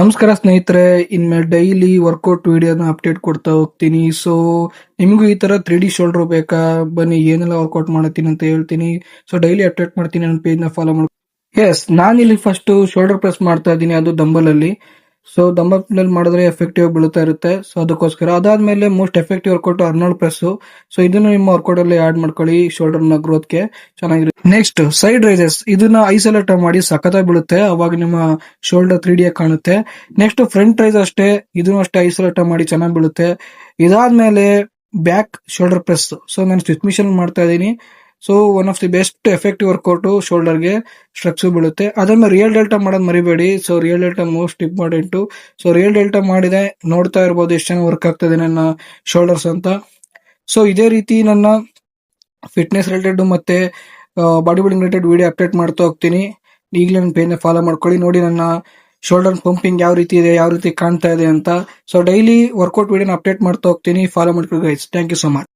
ನಮಸ್ಕಾರ ಸ್ನೇಹಿತರೆ, ಇನ್ಮೇಲೆ ಡೈಲಿ ವರ್ಕೌಟ್ ವಿಡಿಯೋನ ಅಪ್ಡೇಟ್ ಕೊಡ್ತಾ ಹೋಗ್ತೀನಿ. ಸೊ ನಿಮಗೂ ಈ ತರ 3D ಶೋಲ್ಡರ್ ಬೇಕಾ? ಬನ್ನಿ ಏನೆಲ್ಲ ವರ್ಕೌಟ್ ಮಾಡತ್ತೀನಿ ಅಂತ ಹೇಳ್ತೀನಿ. ಸೊ ಡೈಲಿ ಅಪ್ಡೇಟ್ ಮಾಡ್ತೀನಿ, ನನ್ನ ಪೇಜ್ ನ ಫಾಲೋ ಮಾಡಿ. ನಾನಿಲ್ಲಿ ಫಸ್ಟ್ ಶೋಲ್ಡರ್ ಪ್ರೆಸ್ ಮಾಡ್ತಾ ಇದ್ದೀನಿ, ಅದು ಡಂಬಲ್ ಅಲ್ಲಿ. ಸೊ ಡಂಬಲ್ ಮಾಡಿದ್ರೆ ಎಫೆಕ್ಟಿವ್ ಬೀಳ್ತಾ ಇರುತ್ತೆ. ಸೊ ಅದಕ್ಕೋಸ್ಕರ ಅದಾದ್ಮೇಲೆ most effective workout Arnold press. So ಇದನ್ನು ನಿಮ್ಮ ವರ್ಕೌಟ್ ಅಲ್ಲಿ ಆಡ್ ಮಾಡ್ಕೊಳ್ಳಿ, ಶೋಲ್ಡರ್ ನ ಗ್ರೋತ್ ಗೆ ಚೆನ್ನಾಗಿರುತ್ತೆ. ನೆಕ್ಸ್ಟ್ ಸೈಡ್ ರೈಸಸ್, ಇದನ್ನ ಐಸೋಲೇಟ್ ಮಾಡಿ ಸಖತ್ತಾಗಿ ಬೀಳುತ್ತೆ, ಅವಾಗ ನಿಮ್ಮ ಶೋಲ್ಡರ್ 3D ಆಗಿ ಕಾಣುತ್ತೆ. ನೆಕ್ಸ್ಟ್ ಫ್ರಂಟ್ ರೈಸ್ ಅಷ್ಟೇ, ಇದನ್ನು ಅಷ್ಟೇ ಐಸೋಲೇಟ್ ಮಾಡಿ ಚೆನ್ನಾಗಿ ಬೀಳುತ್ತೆ. ಇದಾದ್ಮೇಲೆ ಬ್ಯಾಕ್ ಶೋಲ್ಡರ್ ಪ್ರೆಸ್. ಸೊ ನಾನು ಸ್ವಿಚ್ ಮಿಷನ್ ಮಾಡ್ತಾ ಇದ್ದೀನಿ. So one of the best effective workout ಶೋಲ್ಡರ್ಗೆ, ಸ್ಟ್ರಕ್ಸ್ ಬೀಳುತ್ತೆ. ಅದಾದ್ಮೇಲೆ ರಿಯಲ್ ಡೆಲ್ಟಾ ಮಾಡೋದು ಮರಿಬೇಡಿ. So rear delta most important. So rear delta ಮಾಡಿದೆ, ನೋಡ್ತಾ ಇರ್ಬೋದು ಎಷ್ಟು ಚೆನ್ನಾಗಿ ವರ್ಕ್ ಆಗ್ತದೆ ನನ್ನ ಶೋಲ್ಡರ್ಸ್ ಅಂತ. ಸೊ ಇದೇ ರೀತಿ ನನ್ನ ಫಿಟ್ನೆಸ್ ರಿಲೇಟೆಡ್ ಮತ್ತೆ body building related video update ಮಾಡ್ತಾ ಹೋಗ್ತೀನಿ. ಈಗಲೇ ನನ್ನ ಪೇಜ್ ನ ಫಾಲೋ ಮಾಡ್ಕೊಳ್ಳಿ, ನೋಡಿ ನನ್ನ ಶೋಲ್ಡರ್ ಪಂಪಿಂಗ್ ಯಾವ ರೀತಿ ಇದೆ, ಯಾವ ರೀತಿ ಕಾಣ್ತಾ ಇದೆ ಅಂತ. ಸೊ ಡೈಲಿ ವರ್ಕೌಟ್ ವಿಡಿಯೋನ ಅಪ್ಡೇಟ್ ಮಾಡ್ತಾ ಹೋಗ್ತೀನಿ, ಫಾಲೋ ಮಾಡ್ಕೊಳ್ಳಿ guys. Thank you so much.